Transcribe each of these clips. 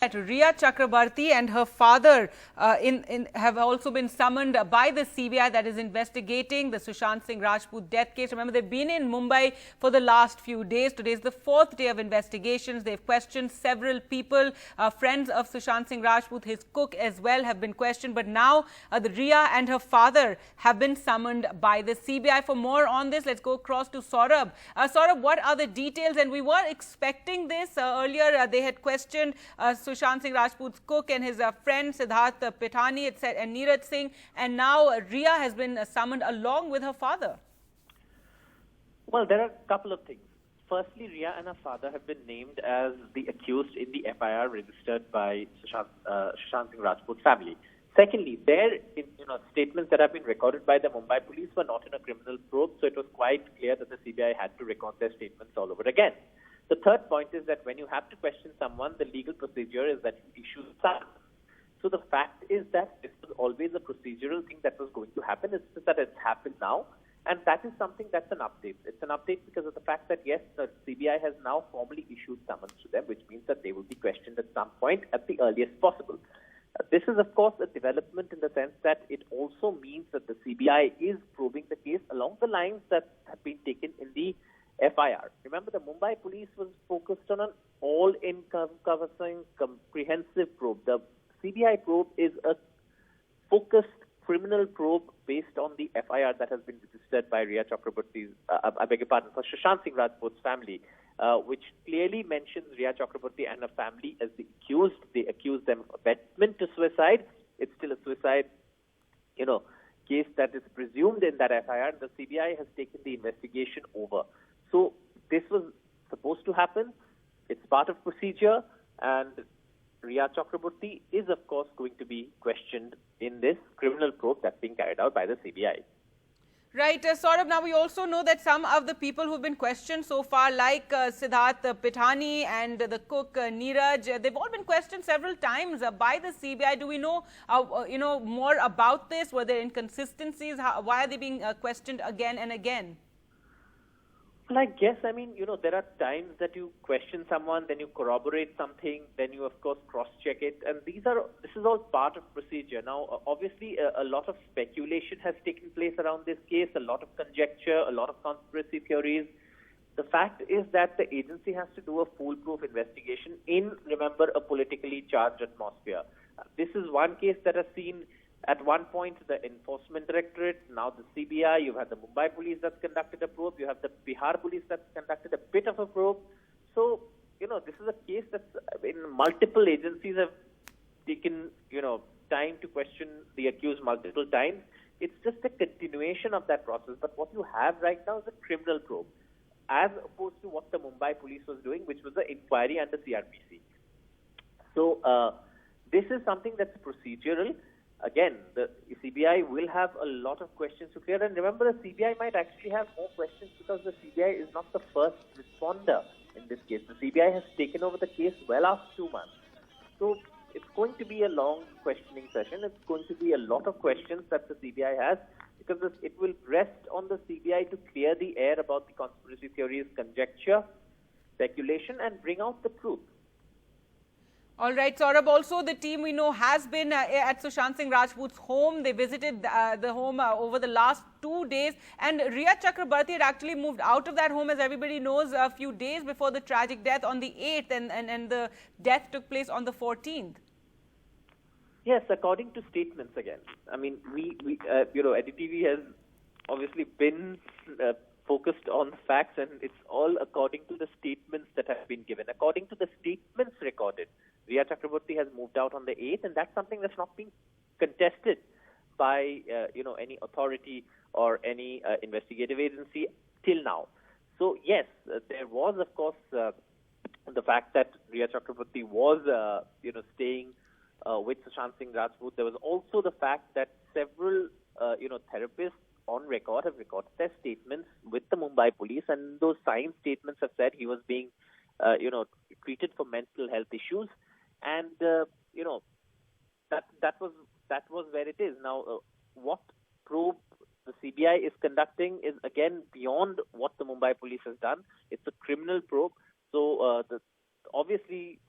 That Rhea Chakrabarti and her father have also been summoned by the CBI that is investigating the Sushant Singh Rajput death case. Remember, they've been in Mumbai for the last few days. Today is the fourth day of investigations. They've questioned several people, friends of Sushant Singh Rajput, his cook as well have been questioned. But now the Rhea and her father have been summoned by the CBI. For more on this, let's go across to Saurabh. Saurabh, what are the details? And we were expecting this earlier. They had questioned Sushant Singh Rajput's cook and his friend Siddharth Pithani and Neeraj Singh, and now Rhea has been summoned along with her father. Well, there are a couple of things. Firstly, Rhea and her father have been named as the accused in the FIR registered by Sushant Singh Rajput's family. Secondly, their statements that have been recorded by the Mumbai police were not in a criminal probe, so it was quite clear that the CBI had to record their statements all over again. The third point is that when you have to question someone, the legal procedure is that you issue a summons. So the fact is that this was always a procedural thing that was going to happen. It's just that it's happened now. And that is something that's an update. It's an update because of the fact that, yes, the CBI has now formally issued summons to them, which means that they will be questioned at some point at the earliest possible. This is, of course, a development in the sense that it also means that the CBI is probing the case along the lines that have been taken in the FIR. Remember, the Mumbai police was focused on an all-encompassing, comprehensive probe. The CBI probe is a focused criminal probe based on the FIR that has been registered by Rhea Chakrabarti's, for Sushant Singh Rajput's family, which clearly mentions Rhea Chakrabarti and her family as the accused. They accuse them of abetment to suicide. It's still a suicide, case that is presumed in that FIR. The CBI has taken the investigation over. So this was supposed to happen. It's part of procedure, and Rhea Chakrabarti is, of course, going to be questioned in this criminal probe that's being carried out by the CBI. Right, Saurabh, now we also know that some of the people who've been questioned so far, like Siddharth Pithani and the cook Neeraj, they've all been questioned several times by the CBI. Do we know, more about this? Were there inconsistencies? Why are they being questioned again and again? Well, I guess, there are times that you question someone, then you corroborate something, then you, of course, cross-check it. And this is all part of procedure. Now, obviously, a lot of speculation has taken place around this case, a lot of conjecture, a lot of conspiracy theories. The fact is that the agency has to do a foolproof investigation in, remember, a politically charged atmosphere. This is one case that has seen at one point the Enforcement Directorate, now the CBI, you've had the Mumbai police that's conducted a probe, you have the Bihar police that's conducted a bit of a probe. So, this is a case that's in multiple agencies have taken, time to question the accused multiple times. It's just a continuation of that process. But what you have right now is a criminal probe, as opposed to what the Mumbai police was doing, which was the inquiry under CRPC. So, this is something that's procedural. Again, the CBI will have a lot of questions to clear. And remember, the CBI might actually have more questions because the CBI is not the first responder in this case. The CBI has taken over the case well after 2 months. So it's going to be a long questioning session. It's going to be a lot of questions that the CBI has because it will rest on the CBI to clear the air about the conspiracy theories, conjecture, speculation, and bring out the truth. All right, Saurabh, also the team we know has been at Sushant Singh Rajput's home. They visited the home over the last 2 days. And Rhea Chakrabarti had actually moved out of that home, as everybody knows, a few days before the tragic death on the 8th. And the death took place on the 14th. Yes, according to statements again. NDTV has obviously been focused on facts, and it's all according to the statements that have been given. According to the statements recorded, Rhea Chakrabarti has moved out on the 8th, and that's something that's not being contested by any authority or any investigative agency till now. So yes, there was, of course, the fact that Rhea Chakrabarti was staying with Sushant Singh Rajput. There was also the fact that several therapists on record have recorded their statements with the Mumbai police, and those signed statements have said he was being treated for mental health issues. And that was where it is now. What probe the CBI is conducting is again beyond what the Mumbai police has done. It's a criminal probe. So obviously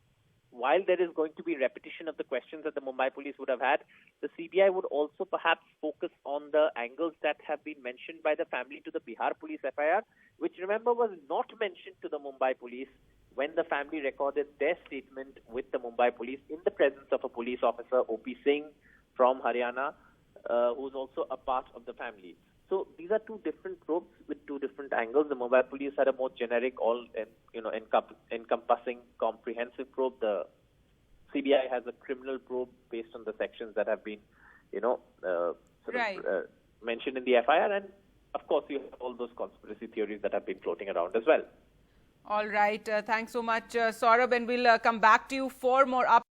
while there is going to be repetition of the questions that the Mumbai police would have had, the CBI would also perhaps focus on the angles that have been mentioned by the family to the Bihar police FIR, which, remember, was not mentioned to the Mumbai police when the family recorded their statement with the Mumbai police in the presence of a police officer, O.P. Singh from Haryana, who's also a part of the family. So these are two different probes with two different angles. The Mumbai police had a more generic, encompassing, comprehensive probe. The CBI has a criminal probe based on the sections that have been, mentioned in the FIR. And of course, you have all those conspiracy theories that have been floating around as well. All right. Thanks so much, Saurabh. And we'll come back to you for more updates.